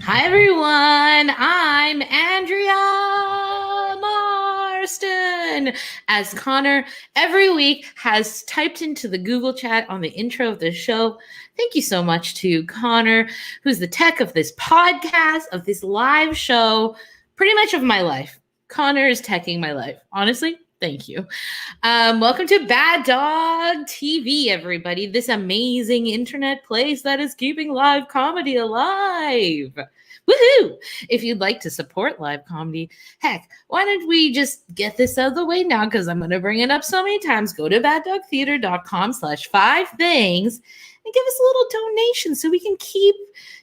Hi, everyone. I'm Andrea Marston. As Connor every week has typed into the Google chat on the intro of the show, thank you so much to Connor, who's the tech of this podcast, of this live show, pretty much of my life. Connor is teching my life. Honestly, thank you. Welcome to Bad Dog TV, everybody. This amazing internet place that is keeping live comedy alive. Woohoo! If you'd like to support live comedy, heck, why don't we just get this out of the way now? Because I'm going to bring it up so many times. Go to baddogtheater.com/5things and give us a little donation so we can keep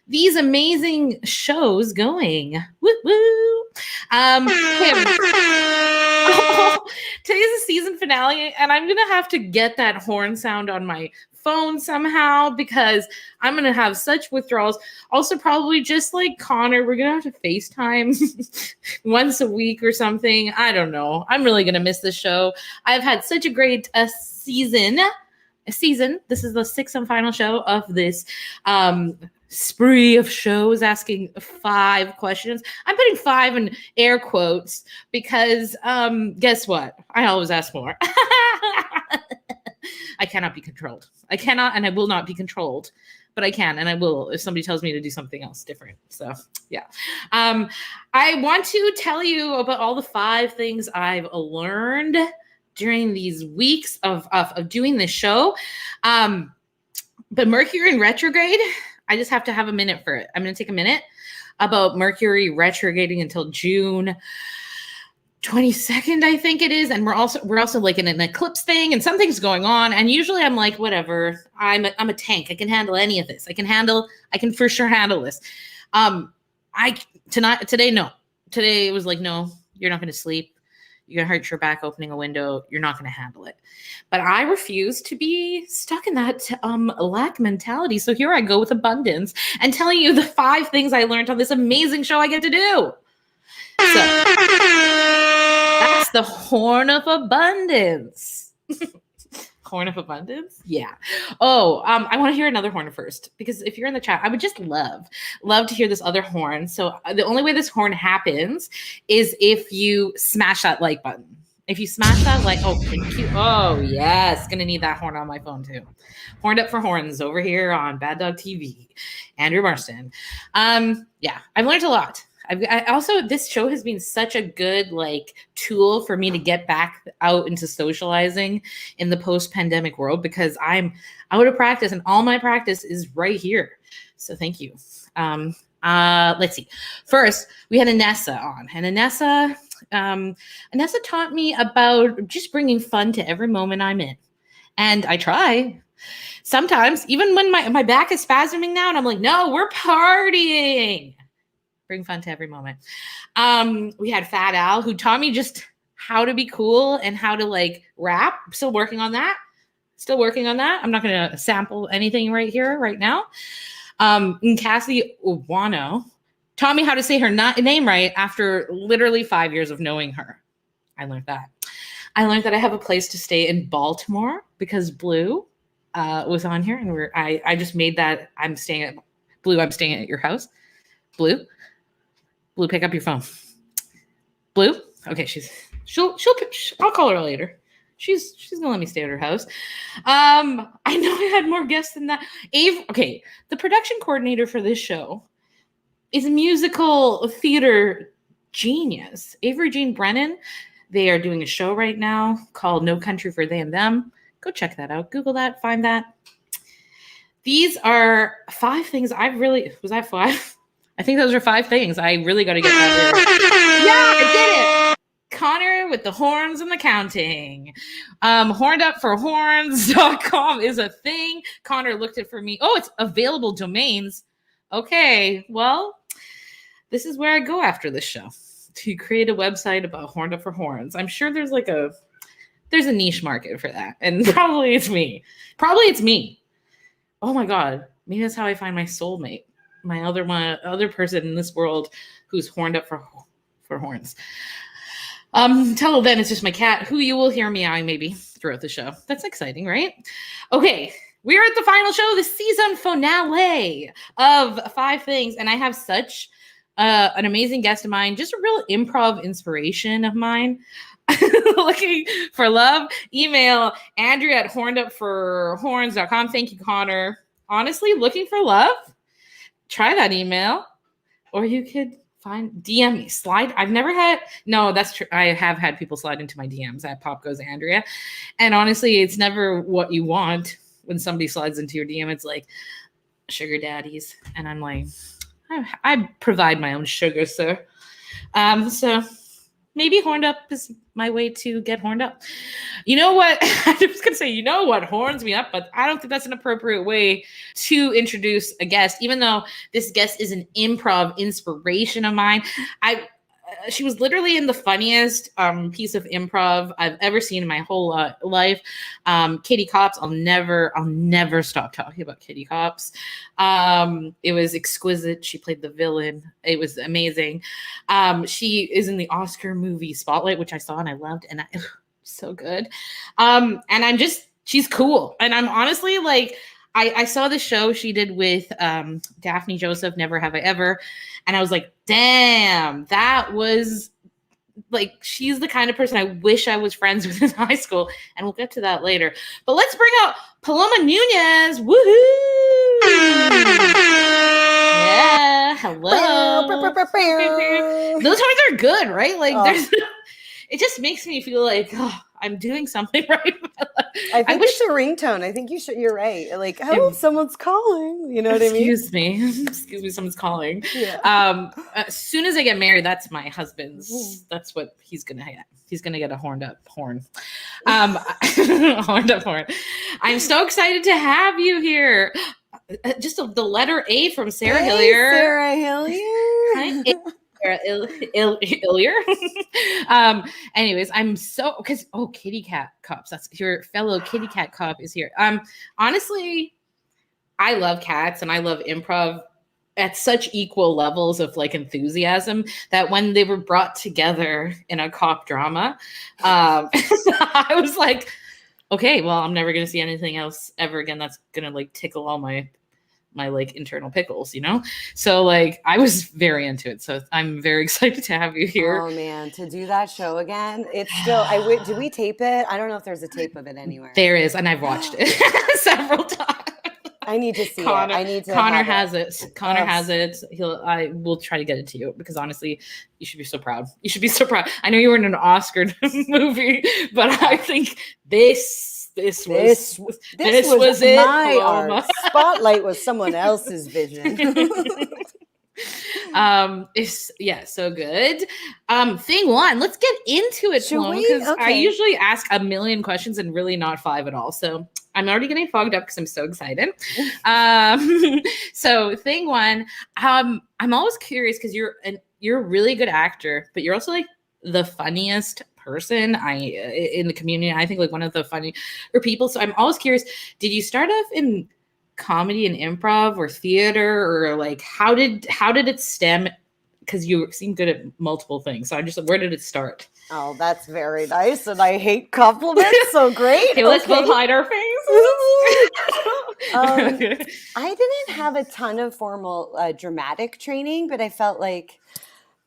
these amazing shows going. Woo woo! Today's the season finale, and I'm gonna have to get that horn sound on my phone somehow because I'm gonna have such withdrawals. Also, probably just like Connor, we're gonna have to FaceTime once a week or something. I don't know. I'm really gonna miss this show. I've had such a great season. This is the sixth and final show of this spree of shows asking 5 questions. I'm putting 5 in air quotes because guess what? I always ask more. I cannot be controlled. I cannot and I will not be controlled, but I can and I will if somebody tells me to do something else different. So yeah. I want to tell you about all the 5 things I've learned during these weeks of doing this show. But Mercury in retrograde, I just have to have a minute for it. I'm going to take a minute about Mercury retrograding until June 22nd, I think it is. And we're also like in an eclipse thing and something's going on. And usually I'm like, whatever, I'm a tank. I can handle any of this. I can for sure handle this. Today, no. Today it was like, no, you're not going to sleep. You're going to hurt your back opening a window. You're not going to handle it. But I refuse to be stuck in that lack mentality. So here I go with abundance and telling you the 5 things I learned on this amazing show I get to do. So that's the horn of abundance. Horn of abundance? Yeah. Oh, I want to hear another horn first because if you're in the chat, I would just love to hear this other horn. So the only way this horn happens is if you smash that like button. If you smash that like, oh, thank you. Oh, yes. Gonna need that horn on my phone too. Horned up for horns over here on Bad Dog TV. Andrew Marston. Yeah, I've learned a lot. I also, this show has been such a good like tool for me to get back out into socializing in the post-pandemic world because I'm out of practice and all my practice is right here. So thank you. Let's see. First, we had Anessa on, and Anessa taught me about just bringing fun to every moment I'm in, and I try. Sometimes, even when my back is spasming now, and I'm like, no, we're partying. Bring fun to every moment. We had Fat Al, who taught me just how to be cool and how to like rap. Still working on that. I'm not going to sample anything right here, right now. And Cassie Uwano taught me how to say her name right after literally 5 years of knowing her. I learned that. I learned that I have a place to stay in Baltimore because Blue was on here, and I just made that I'm staying at Blue. I'm staying at your house. Blue, pick up your phone. Blue, okay, I'll call her later. She's gonna let me stay at her house. I know I had more guests than that. Okay, the production coordinator for this show is a musical theater genius, Avery Jean Brennan. They are doing a show right now called No Country for They and Them. Go check that out. Google that. Find that. These are 5 things was that 5? I think those are 5 things. I really got to get that in. Yeah, I did it. Connor with the horns and the counting. Hornedupforhorns.com is a thing. Connor looked it for me. Oh, it's available domains. Okay, well, this is where I go after this show to create a website about Horned Up for Horns. I'm sure there's a niche market for that. And probably it's me. Oh my God. Maybe that's how I find my soulmate. My other person in this world who's horned up for horns. Until then, it's just my cat, who you will hear meowing maybe throughout the show. That's exciting, right? Okay, we're at the final show, the season finale of 5 Things, and I have such an amazing guest of mine, just a real improv inspiration of mine. Looking for love, email Andrea at hornedupforhorns.com. Thank you, Connor. Honestly, looking for love? Try that email. Or you could DM me. Slide. No, that's true. I have had people slide into my DMs at Pop Goes Andrea. And honestly, it's never what you want when somebody slides into your DM. It's like sugar daddies. And I'm like, I provide my own sugar, sir. So maybe horned up is my way to get horned up. You know what? I was going to say, you know what horns me up, but I don't think that's an appropriate way to introduce a guest, even though this guest is an improv inspiration of mine. She was literally in the funniest piece of improv I've ever seen in my whole life. Kitty Cops. I'll never stop talking about Kitty Cops. It was exquisite. She played the villain. It was amazing. She is in the Oscar movie Spotlight, which I saw and I loved, and so good. And she's cool. And I'm honestly like, I saw the show she did with Daphne Joseph, Never Have I Ever. And I was like, damn, that was like, she's the kind of person I wish I was friends with in high school. And we'll get to that later. But let's bring out Paloma Nuñez. Woohoo! Yeah, hello. Those horns are good, right? Like, it just makes me feel like, I'm doing something right. I think it's a ringtone. I think you're right. Like, someone's calling. You know what I mean? Excuse me, someone's calling. Yeah. As soon as I get married, that's my husband's. That's what he's gonna get. He's gonna get a horned up horn. Horned up horn. I'm so excited to have you here. Just the letter A from Sarah Hillier. Sarah Hillier. Hi, Illier. Anyways, I'm so kitty cat cops. That's your fellow kitty cat cop is here. Honestly, I love cats and I love improv at such equal levels of like enthusiasm that when they were brought together in a cop drama, I was like, okay, well, I'm never gonna see anything else ever again that's gonna like tickle all my like internal pickles, you know? So like I was very into it. So I'm very excited to have you here. Oh man, to do that show again. It's still do we tape it? I don't know if there's a tape of it anywhere. There is, and I've watched it several times. I need to see it. I need to. Connor has it. Connor has it. I will try to get it to you because honestly, you should be so proud. You should be so proud. I know you were in an Oscar movie, but I think this was it. My art. Spotlight was someone else's vision. So good. Thing 1, let's get into it, because I usually ask a million questions and really not 5 at all. So I'm already getting fogged up because I'm so excited. So thing 1, I'm always curious because you're a really good actor, but you're also like the funniest person in the community. I think like one of the funnier people. So I'm always curious, did you start off in comedy and improv or theater, or like how did it stem because you seem good at multiple things. So where did it start? Oh, that's very nice. And I hate compliments. So great. Okay, let's both hide our faces. I didn't have a ton of formal dramatic training, but I felt like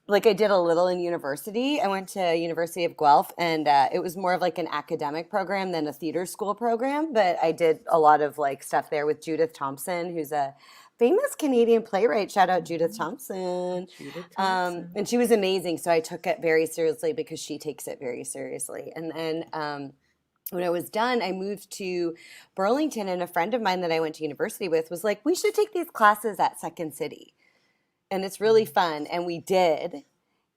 I did a little in university. I went to University of Guelph, and it was more of like an academic program than a theater school program. But I did a lot of like stuff there with Judith Thompson, who's a famous Canadian playwright. Shout out Judith Thompson. And she was amazing. So I took it very seriously because she takes it very seriously. And then when I was done, I moved to Burlington, and a friend of mine that I went to university with was like, we should take these classes at Second City. And it's really fun. And we did.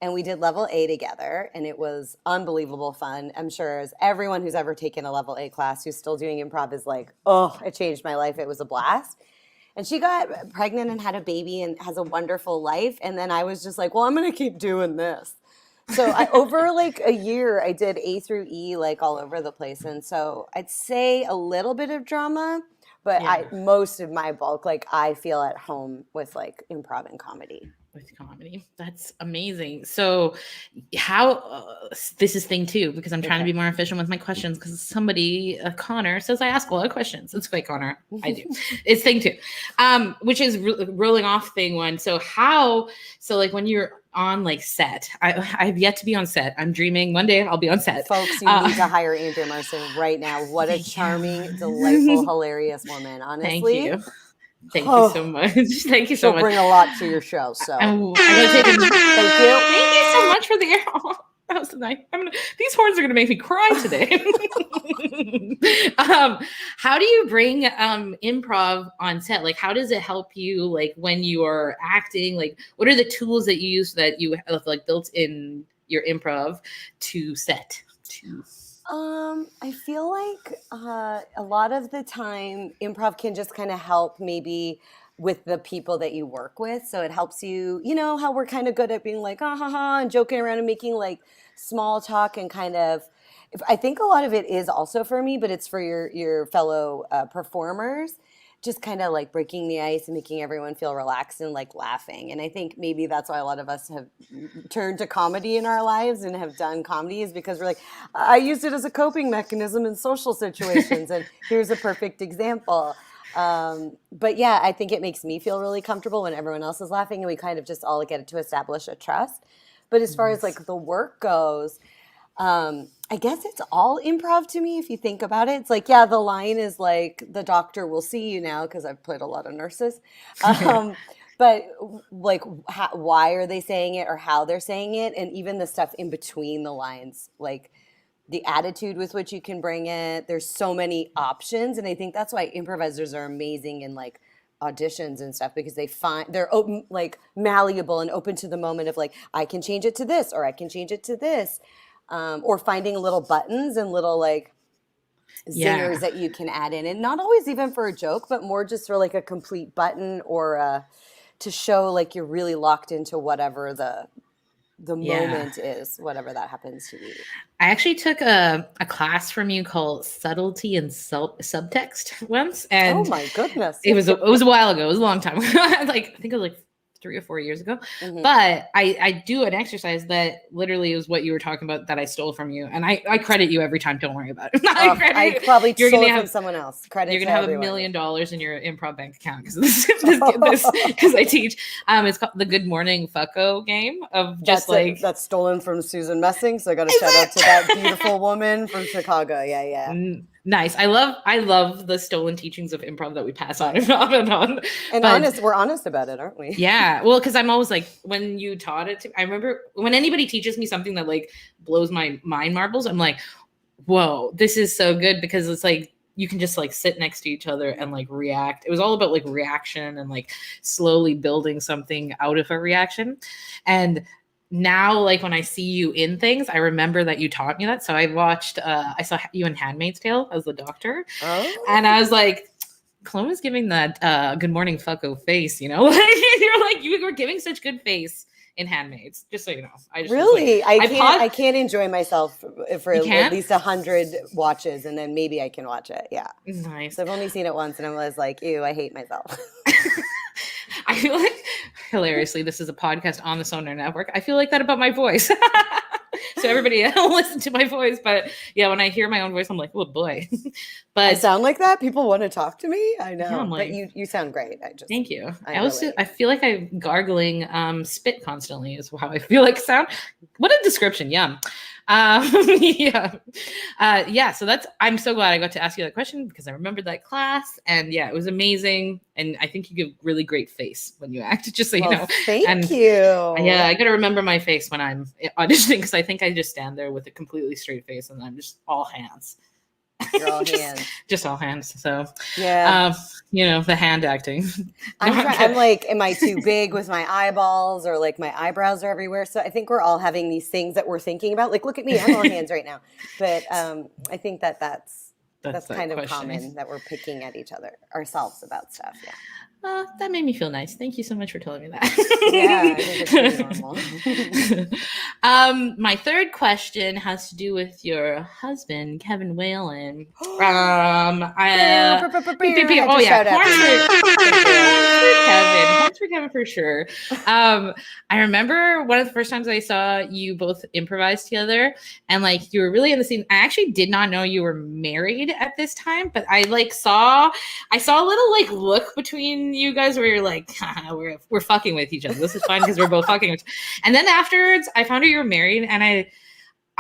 And we did level A together. And it was unbelievable fun. I'm sure as everyone who's ever taken a level A class who's still doing improv is like, oh, it changed my life. It was a blast. And she got pregnant and had a baby and has a wonderful life. And then I was just like, well, I'm going to keep doing this. So over like a year, I did A through E like all over the place. And so I'd say a little bit of drama, but most of my bulk, like I feel at home with like improv and comedy. With comedy. That's amazing. So how this is thing two, because I'm trying to be more efficient with my questions, because somebody Connor says I ask a lot of questions. It's great, Connor. I do. It's thing two, which is rolling off thing one. So like when you're on like set, I've yet to be on set. I'm dreaming one day I'll be on set. Folks, you need to hire Andrea Marston right now. What a charming, delightful, hilarious woman. Honestly. Thank you. Thank you so much. Thank you so much. She'll bring a lot to your show. So I'm gonna take thank you. Thank you so much for the air. Oh, that was nice. These horns are gonna make me cry today. How do you bring improv on set? Like, how does it help you? Like when you are acting, like what are the tools that you use that you have like built in your improv to set? I feel like a lot of the time improv can just kind of help maybe with the people that you work with. So it helps you, you know, how we're kind of good at being like, ha ha ha, and joking around and making like small talk and kind of, I think a lot of it is also for me, but it's for your fellow performers. Just kind of like breaking the ice and making everyone feel relaxed and like laughing. And I think maybe that's why a lot of us have turned to comedy in our lives and have done comedy, is because we're like, I used it as a coping mechanism in social situations. And here's a perfect example. But yeah, I think it makes me feel really comfortable when everyone else is laughing and we kind of just all get to establish a trust. But as far as like the work goes, I guess it's all improv to me if you think about it. It's like, yeah, the line is like, the doctor will see you now, because I've played a lot of nurses. But like, why are they saying it or how they're saying it? And even the stuff in between the lines, like the attitude with which you can bring it. There's so many options. And I think that's why improvisers are amazing in like auditions and stuff, because they're open, like malleable and open to the moment of like, I can change it to this, or I can change it to this. Or finding little buttons and little like zingers that you can add in, and not always even for a joke, but more just for like a complete button or to show like you're really locked into whatever the moment is, whatever that happens to be. I actually took a class from you called Subtlety and Subtext once, and oh my goodness, it was a while ago. It was a long time. I think it was like 3 or 4 years ago. Mm-hmm. But I do an exercise that literally is what you were talking about that I stole from you. And I credit you every time. Don't worry about it. I probably stole it from someone else. Credit you're going to have $1 million in your improv bank account because because I teach. It's called the Good Morning Fucko game of just that's stolen from Susan Messing. So I got to shout out to that beautiful woman from Chicago. Yeah. Nice. I love the stolen teachings of improv that we pass on and on and on. And we're honest about it, aren't we? Yeah. Well, because I'm always like, when you taught it to, I remember when anybody teaches me something that like blows my mind marbles, I'm like, whoa, this is so good, because it's like you can just like sit next to each other and like react. It was all about like reaction and like slowly building something out of a reaction. And now, like when I see you in things, I remember that you taught me that. So I saw you in Handmaid's Tale as the doctor. Oh. And I was like, Paloma's giving that Good Morning Fucko face, you know? You're like, you were giving such good face in Handmaids, just so you know. I just really? Like, I can't enjoy myself for at least 100 watches, and then maybe I can watch it. Yeah. Nice. So I've only seen it once, and I was like, ew, I hate myself. I feel like, hilariously, this is a podcast on the Sonar Network. I feel like that about my voice. So everybody listen to my voice. But yeah, when I hear my own voice, I'm like, oh boy. But I sound like that? People want to talk to me? I know. Yeah, I'm but like, you sound great. Thank you. relate. I feel like I'm gargling spit constantly is how I feel like sound. What a description. Yum. Yeah. So I'm so glad I got to ask you that question because I remembered that class, and yeah, it was amazing. And I think you give really great face when you act, just so you know. Thank you. Yeah, I got to remember my face when I'm auditioning because I think I just stand there with a completely straight face and I'm just all hands. You're all hands. Just all hands. So yeah, the hand acting. I'm like, am I too big with my eyeballs, or like my eyebrows are everywhere? So I think we're all having these things that we're thinking about. Like, look at me, I'm all hands right now. But I think that's kind of common that we're picking at ourselves about stuff. Yeah. That made me feel nice. Thank you so much for telling me that. Yeah, I think it's pretty normal. My third question has to do with your husband, Kevin Whalen. Oh yeah, Kevin. For Kevin for sure. I remember one of the first times I saw you both improvise together, and like you were really in the scene. I actually did not know you were married at this time, but I saw a little like look between you guys where you're like, we're fucking with each other. This is fun because we're both fucking with. And then afterwards, I found out you were married, and I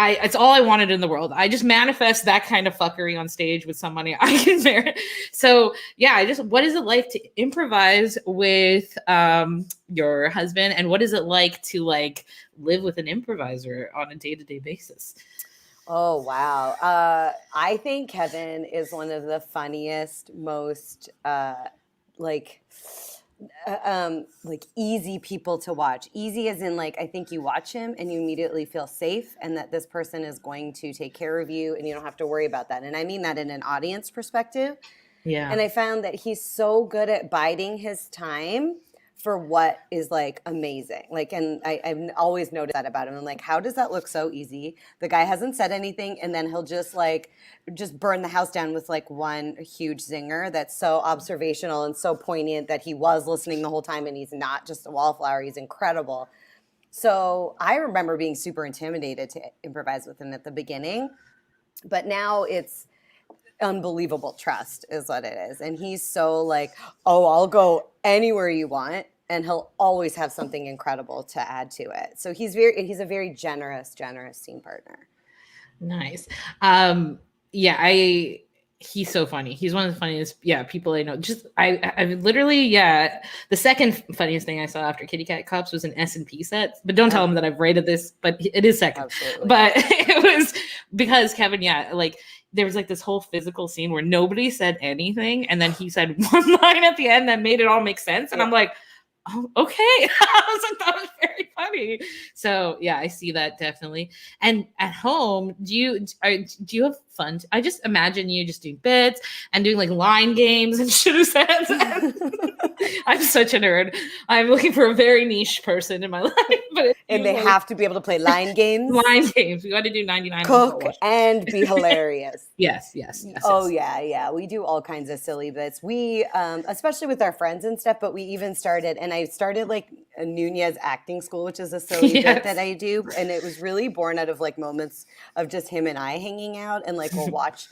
it's all I wanted in the world. I just manifest that kind of fuckery on stage with somebody I can marry. So yeah, what is it like to improvise with your husband, and what is it like to like live with an improviser on a day-to-day basis? Oh, wow. I think Kevin is one of the funniest, most easy people to watch. Easy as in like, I think you watch him and you immediately feel safe and that this person is going to take care of you and you don't have to worry about that. And I mean that in an audience perspective. Yeah. And I found that he's so good at biding his time for what is like amazing. Like, and I've always noticed that about him. I'm like, how does that look so easy? The guy hasn't said anything, and then he'll just burn the house down with like one huge zinger that's so observational and so poignant that he was listening the whole time and he's not just a wallflower. He's incredible. So I remember being super intimidated to improvise with him at the beginning, but now it's unbelievable trust is what it is. And he's so like, oh, I'll go anywhere you want, and he'll always have something incredible to add to it. So he's a very generous team partner. Nice. He's so funny. He's one of the funniest people I know. Just I literally the second funniest thing I saw after Kitty Cat Cups was an S&P set. But don't tell him that I've rated this, but it is second. Absolutely. But it was because Kevin, there was like this whole physical scene where nobody said anything, and then he said one line at the end that made it all make sense. And I'm like, oh, okay. I was like, that was very funny. So yeah, I see that definitely. And at home, do you have fun? I just imagine you just doing bits and doing like line games and should have said. I'm such a nerd. I'm looking for a very niche person in my life. And they have to be able to play line games. Line games. We got to do 99. Cook and be hilarious. Yes. Oh, yeah. We do all kinds of silly bits. We, especially with our friends and stuff, but we even started, and I started like a Nuñez acting school, which is a silly bit that I do. And it was really born out of like moments of just him and I hanging out, and like we'll watch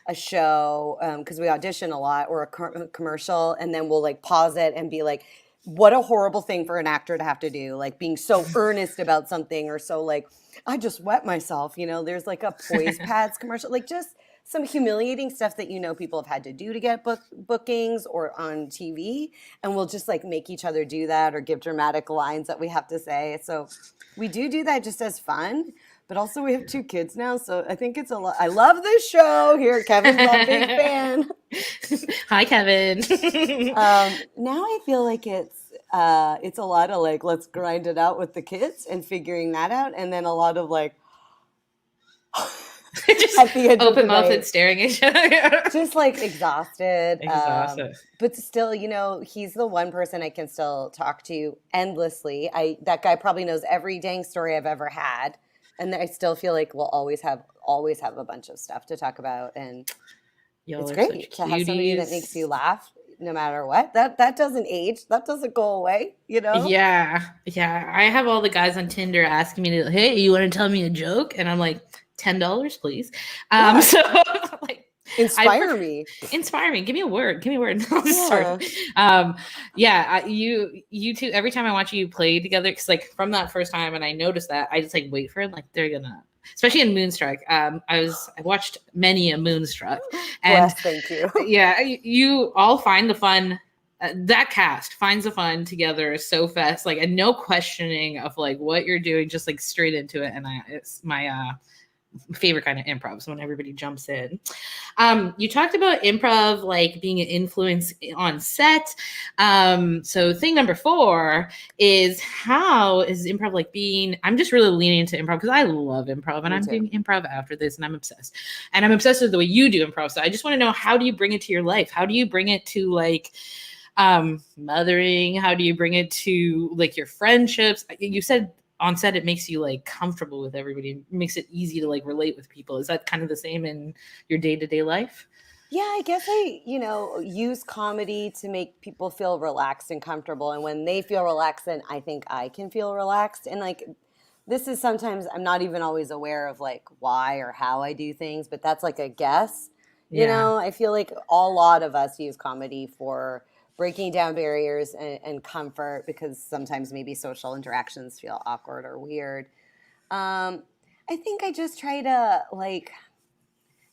a show because we audition a lot, or a commercial, and then we'll like pause it and be like, what a horrible thing for an actor to have to do, like being so earnest about something, or so like, I just wet myself, there's like a Poise Pads commercial, like just some humiliating stuff that people have had to do to get bookings or on TV, and we'll just like make each other do that or give dramatic lines that we have to say. So we do that just as fun. But also we have 2 kids now, so I think it's a lot. I love this show here. Kevin's a big fan. Hi, Kevin. Now I feel like it's a lot of like, let's grind it out with the kids and figuring that out, and then a lot of like just at the end open mouth and staring at each other. Just like exhausted. But still, he's the one person I can still talk to endlessly. That guy probably knows every dang story I've ever had. And I still feel like we'll always have a bunch of stuff to talk about, and it's great to have somebody that makes you laugh. no matter what. That doesn't age. That doesn't go away, you know? Yeah. I have all the guys on Tinder asking me to, hey, you want to tell me a joke? And I'm like, $10, please. Yeah. So like, Inspire me. Inspire me. Give me a word. Yeah. You two, every time I watch you play together, because like from that first time, and I noticed that, I just like wait for it, like they're gonna, especially in Moonstruck. I watched many a Moonstruck, and Thank you. yeah, you all find the fun. That cast finds the fun together so fast, like, and no questioning of like what you're doing, just like straight into it. And it's my favorite kind of improv, so when everybody jumps in. You talked about improv like being an influence on set. So thing number 4 is, how is improv like being, I'm just really leaning into improv because I love improv, and I'm doing improv after this, and I'm obsessed with the way you do improv. So I just want to know, how do you bring it to your life? How do you bring it to like mothering? How do you bring it to like your friendships? You said on set it makes you like comfortable with everybody, it makes it easy to like relate with people. Is that kind of the same in your day-to-day life? Yeah, I guess I, use comedy to make people feel relaxed and comfortable. And when they feel relaxed, then I think I can feel relaxed. And like, this is sometimes I'm not even always aware of like why or how I do things, but that's like a guess. I feel like a lot of us use comedy for breaking down barriers and comfort, because sometimes maybe social interactions feel awkward or weird. I think I just try to like,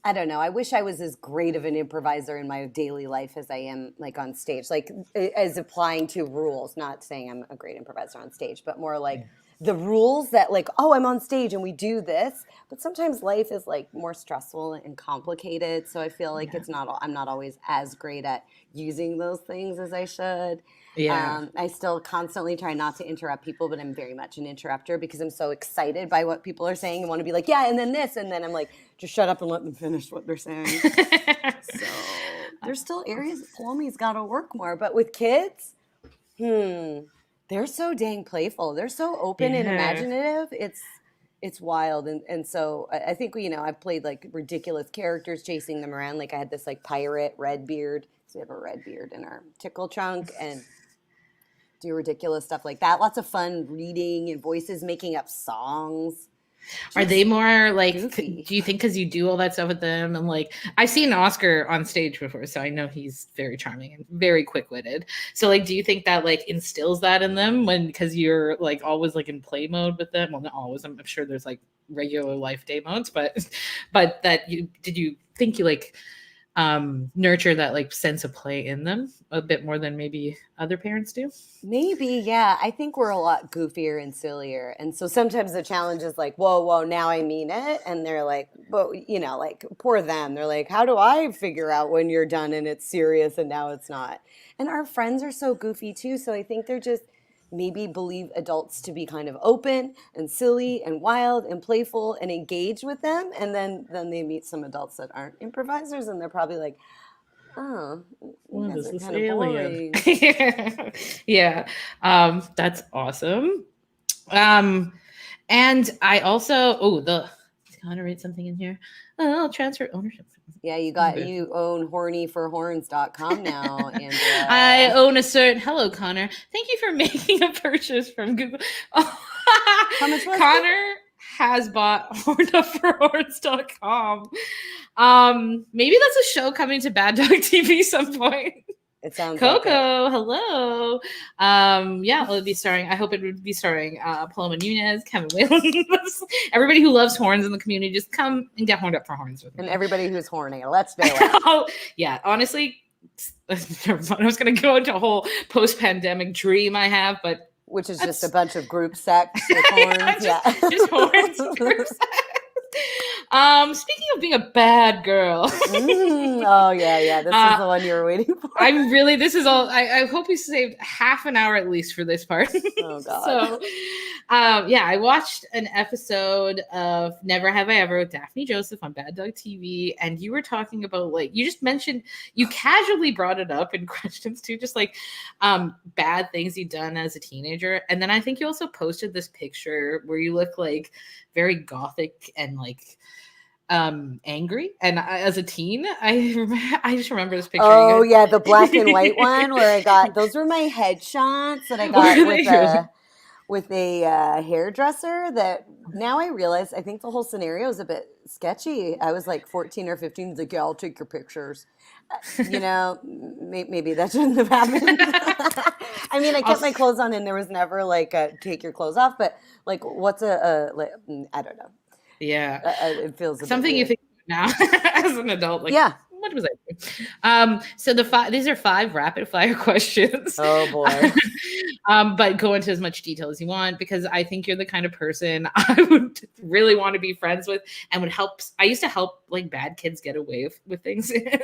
I don't know. I wish I was as great of an improviser in my daily life as I am like on stage, like as applying to rules, not saying I'm a great improviser on stage, but more like the rules that like, oh, I'm on stage and we do this. But sometimes life is like more stressful and complicated. So I feel like I'm not always as great at using those things as I should. Yeah. I still constantly try not to interrupt people, but I'm very much an interrupter because I'm so excited by what people are saying and want to be like, yeah, and then this. And then I'm like, just shut up and let them finish what they're saying. So there's still areas that Palomi's got to work more. But with kids, they're so dang playful. They're so open and imaginative. It's wild. And so I think, I've played like ridiculous characters chasing them around. Like I had this like pirate red beard. So we have a red beard in our tickle trunk and do ridiculous stuff like that. Lots of fun reading and voices, making up songs. Are they more like, goofy. do you think because you do all that stuff with them, and like I've seen Oscar on stage before, so I know he's very charming and very quick-witted. So like, do you think that like instills that in them because you're like always like in play mode with them? Well, not always. I'm sure there's like regular life day modes, but did you think you like nurture that like sense of play in them a bit more than maybe other parents do? Maybe, yeah. I think we're a lot goofier and sillier. And so sometimes the challenge is like, whoa, now I mean it. And they're like, well, like poor them. They're like, how do I figure out when you're done and it's serious and now it's not? And our friends are so goofy too. So I think they're just maybe believe adults to be kind of open and silly and wild and playful and engage with them. And then they meet some adults that aren't improvisers and they're probably like, oh, you guys are kind of boring. Yeah. That's awesome. And I also, I want to read something in here. I'll transfer ownership. Yeah, you own hornyforhorns.com now, Andrea. I own a certain, hello, Connor. Thank you for making a purchase from Google. How much was Connor has bought hornyforhorns.com. Maybe that's a show coming to Bad Dog TV some point. It sounds Coko, hello. It'll be starring. I hope it would be starring Paloma Nuñez, Kevin Whalen, everybody who loves horns in the community. Just come and get horned up for horns with me. And everybody who's horny. Let's do it. Yeah, honestly, I was going to go into a whole post-pandemic dream I have, but which is just a bunch of group sex with horns. Just horns. Group sex. Speaking of being a bad girl. Oh yeah. This is the one you were waiting for. This is all, I hope we saved half an hour at least for this part. Oh God. So, I watched an episode of Never Have I Ever with Daphne Joseph on Bad Dog TV. And you were talking about like, you just mentioned, you casually brought it up in questions too, just like bad things you'd done as a teenager. And then I think you also posted this picture where you look like very gothic and like angry. And as a teen, I just remember this picture. Oh yeah, the black and white one where I got those were my headshots that I got with a hairdresser. That now I realize I think the whole scenario is a bit sketchy. I was like 14 or 15. He's like, yeah, I'll take your pictures. You know, maybe that shouldn't have happened. I mean, I kept my clothes on, and there was never like a take your clothes off. But like, what's I don't know. Yeah, it feels a something bit you think now as an adult. Like, yeah. What was I doing? So these are 5 rapid fire questions. Oh boy. But go into as much detail as you want, because I think you're the kind of person I would really want to be friends with and would help. I used to help like bad kids get away with things in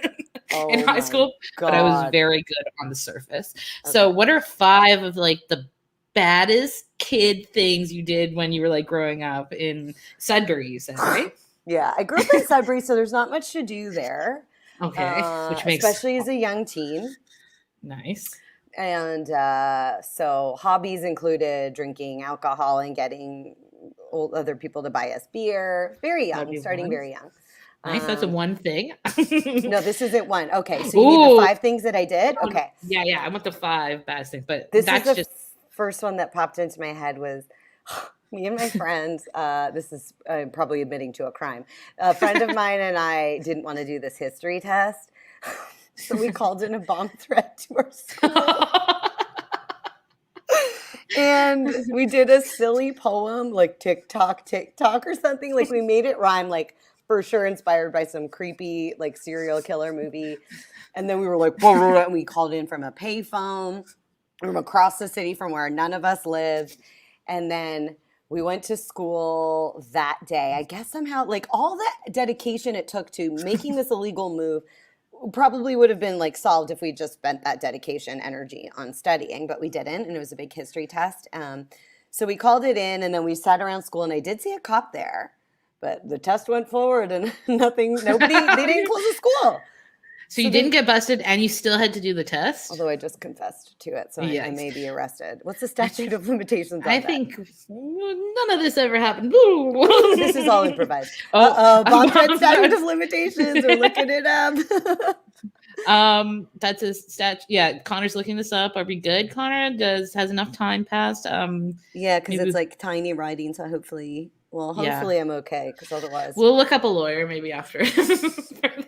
high school, but I was very good on the surface. Okay. So what are 5 of like the baddest kid things you did when you were like growing up in Sudbury, you said, right? Yeah, I grew up in Sudbury, so there's not much to do there. Okay, which makes especially as a young teen. Nice. And so hobbies included drinking alcohol and getting other people to buy us beer. Very young, starting very young. Nice. That's a one thing. No, this isn't one. Okay, so you need the 5 things that I did? Okay. Yeah. I want the 5 baddest things, but that's is the first one that popped into my head was me and my friends, this is probably admitting to a crime. A friend of mine and I didn't want to do this history test. So we called in a bomb threat to our school. And we did a silly poem, like TikTok or something. Like we made it rhyme, like for sure inspired by some creepy like serial killer movie. And then we were like, and we called in from a payphone from across the city from where none of us lived. And then we went to school that day. I guess somehow, like all the dedication it took to making this illegal move probably would have been like solved if we just spent that dedication energy on studying, but we didn't. And it was a big history test. So we called it in, and then we sat around school, and I did see a cop there, but the test went forward and they didn't close the school. So you didn't get busted, and you still had to do the test? Although I just confessed to it, so I may be arrested. What's the statute of limitations on I think none of this ever happened. This is all improvised. Bomb threat statute of limitations. We're looking it up. That's a stat. Yeah, Connor's looking this up. Are we good, Connor? Has enough time passed? Yeah, because it's like tiny writing, so hopefully I'm okay, because otherwise we'll look up a lawyer maybe after.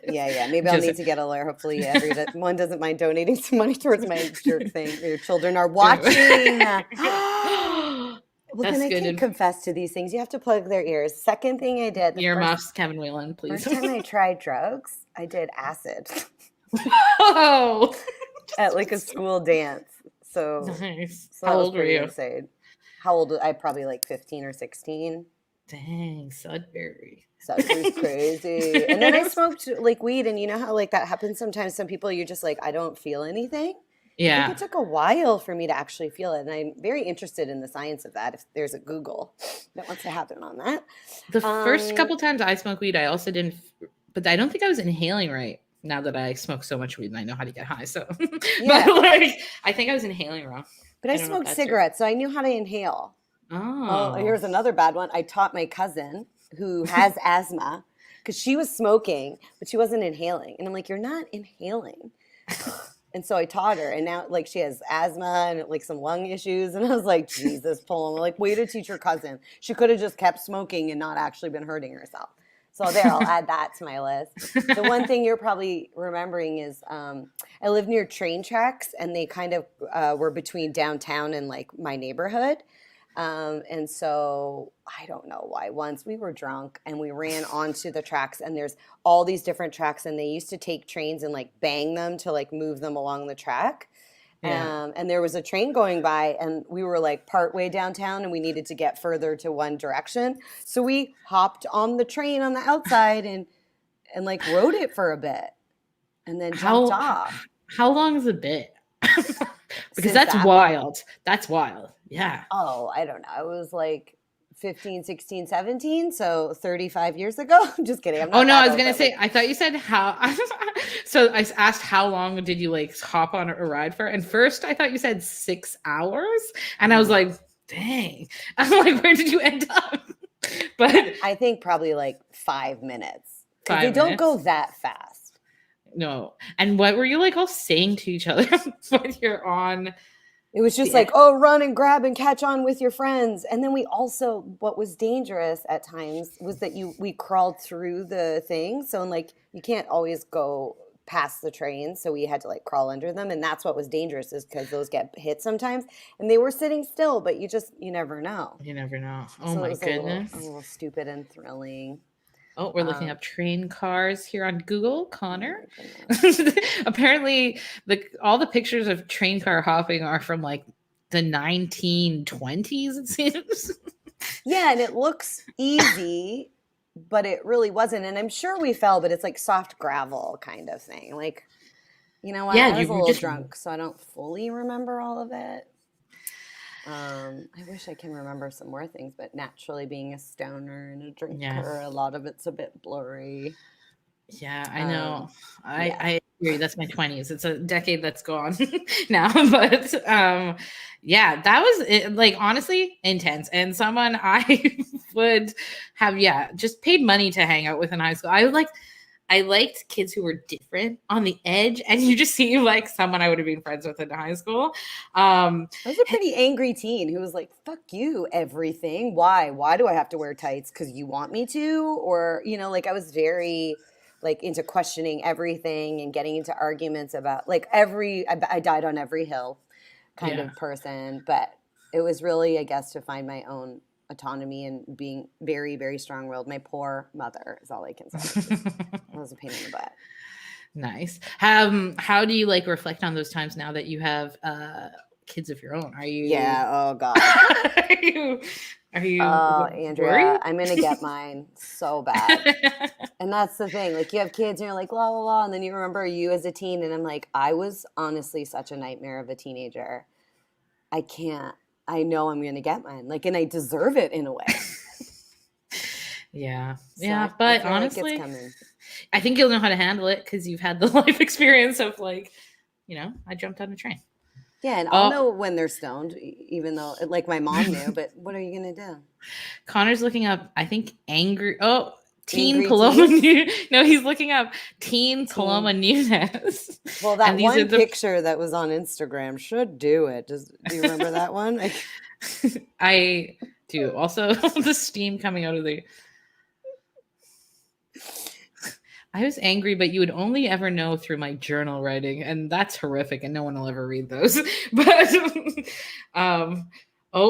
Yeah. Maybe I'll need to get a lawyer. Hopefully everyone doesn't mind donating some money towards my jerk thing. Your children are watching. Well, then I can't confess to these things. You have to plug their ears. Second thing I did. Earmuffs, Kevin Whalen, please. First time I tried drugs, I did acid. Whoa. At like a school dance. So, nice. So how old were you? Insane. How old? I probably like 15 or 16. Dang, Sudbury's crazy. And then I smoked like weed, and you know how like that happens sometimes. Some people, you're just like, I don't feel anything. Yeah. I think it took a while for me to actually feel it, and I'm very interested in the science of that. If there's a Google that wants to happen on that. The first couple times I smoked weed, I also didn't, but I don't think I was inhaling right. Now that I smoke so much weed and I know how to get high, so yeah. But like I think I was inhaling wrong. But I smoked cigarettes, so I knew how to inhale. Oh, here's another bad one. I taught my cousin who has asthma, because she was smoking, but she wasn't inhaling. And I'm like, you're not inhaling. And so I taught her, and now like she has asthma and like some lung issues. And I was like, Jesus, Paloma, like way to teach your cousin. She could have just kept smoking and not actually been hurting herself. So there, I'll add that to my list. The one thing you're probably remembering is I live near train tracks, and they kind of were between downtown and like my neighborhood. And so I don't know why. Once we were drunk and we ran onto the tracks, and there's all these different tracks, and they used to take trains and like bang them to like move them along the track. Yeah. And there was a train going by, and we were like partway downtown, and we needed to get further to one direction. So we hopped on the train on the outside and like rode it for a bit, and then jumped off. How long is a bit? Because that's wild. That's wild. Yeah. Oh, I don't know. It was like 15, 16, 17. So 35 years ago. Just kidding. I was going to say, I thought you said how. So I asked how long did you like hop on a ride for? And first I thought you said 6 hours. And I was like, dang. I'm like, where did you end up? But I think probably like 5 minutes. They don't go that fast. No. And what were you like all saying to each other when you're on? It was just like, oh, run and grab and catch on with your friends. And then we also, what was dangerous at times was that we crawled through the thing. So like you can't always go past the train. So we had to like crawl under them. And that's what was dangerous, is because those get hit sometimes. And they were sitting still, but you never know. You never know. Oh so my it was goodness. A little stupid and thrilling. Oh, we're looking up train cars here on Google, Connor. Apparently, all the pictures of train car hopping are from like the 1920s, it seems. Yeah, and it looks easy, but it really wasn't. And I'm sure we fell, but it's like soft gravel kind of thing. Like, you know what? Yeah, I was a little drunk, so I don't fully remember all of it. I wish I can remember some more things, but naturally being a stoner and a drinker, a lot of it's a bit blurry. Yeah, I know. I agree. That's my 20s. It's a decade that's gone now, but yeah, that was like honestly intense, and someone I would have just paid money to hang out with in high school. I liked kids who were different, on the edge, and you just seem like someone I would have been friends with in high school. I was a pretty angry teen who was like, fuck you, everything. Why? Why do I have to wear tights? Because you want me to? Or, you know, like I was very like into questioning everything and getting into arguments about like I died on every hill kind of person. But it was really, I guess, to find my own autonomy and being very, very strong-willed. My poor mother is all I can say. It was a pain in the butt. Nice. How do you like reflect on those times now that you have kids of your own? Are you? Yeah. Oh God. Are you? Andrea, worried? I'm gonna get mine so bad. And that's the thing. Like you have kids and you're like la la la, and then you remember you as a teen, and I'm like, I was honestly such a nightmare of a teenager. I can't. I know I'm going to get mine, like, and I deserve it in a way. Yeah. But honestly, like I think you'll know how to handle it because you've had the life experience of like, you know, I jumped on a train. Yeah. And I'll know when they're stoned, even though like my mom knew, but what are you going to do? Connor's looking up, I think Teen Paloma Nuñez. No, he's looking up Teen Paloma Nuñez. Well, that one picture that was on Instagram should do it. Do you remember that one? I do. Also, the steam coming out of the... I was angry, but you would only ever know through my journal writing, and that's horrific, and no one will ever read those. But,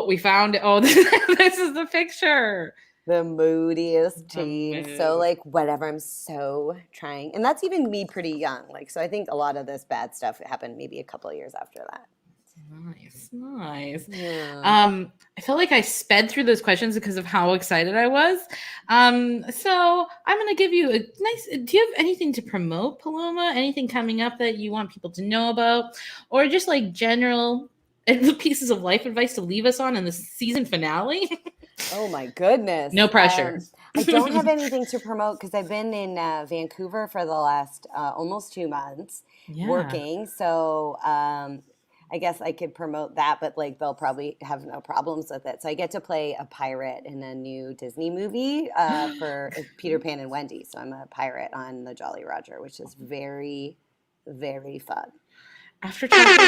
we found it. Oh, this is the picture. The moodiest teen. So like whatever, I'm so trying. And that's even me pretty young. Like, so I think a lot of this bad stuff happened maybe a couple of years after that. Nice. Yeah. I felt like I sped through those questions because of how excited I was. So I'm going to give you a nice, do you have anything to promote, Paloma? Anything coming up that you want people to know about? Or just like general pieces of life advice to leave us on in the season finale? Oh my goodness. No pressure. I don't have anything to promote because I've been in Vancouver for the last almost 2 months working. So I guess I could promote that, but like they'll probably have no problems with it. So I get to play a pirate in a new Disney movie for Peter Pan and Wendy. So I'm a pirate on the Jolly Roger, which is very, very fun. After talking about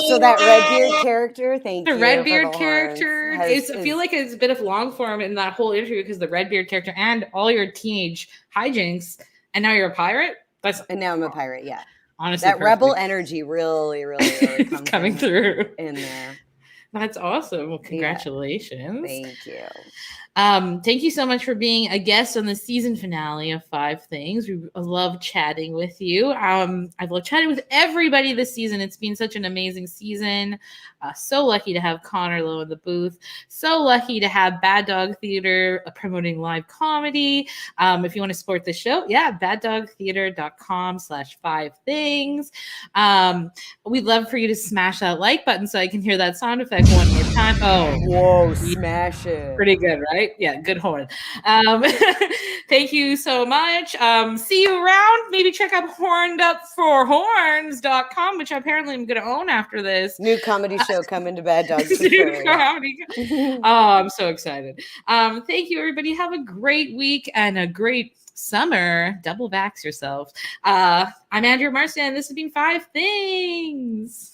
so that Redbeard character, thank you. The Redbeard character, I feel like it's a bit of long form in that whole interview because the Redbeard character and all your teenage hijinks, and now you're a pirate. And now I'm a pirate. Yeah, honestly, that rebel energy really, really, really comes coming through in there. That's awesome. Well, congratulations. Yeah. Thank you. Thank you so much for being a guest on the season finale of 5 Things. We love chatting with you. I've loved chatting with everybody this season. It's been such an amazing season. So lucky to have Connor Lowe in the booth. So lucky to have Bad Dog Theater promoting live comedy. If you want to support the show, baddogtheater.com/5things. We'd love for you to smash that like button so I can hear that sound effect mic one more time. Oh, Whoa, smash it. pretty good, right? Yeah, good horn. Thank you so much. See you around. Maybe check out hornedupforhorns.com, which apparently I'm going to own after this. New comedy show coming to Bad Dogs. New comedy. Oh, I'm so excited. Thank you, everybody. Have a great week and a great summer. Double vax yourself. I'm Andrea Marston. This has been 5 Things.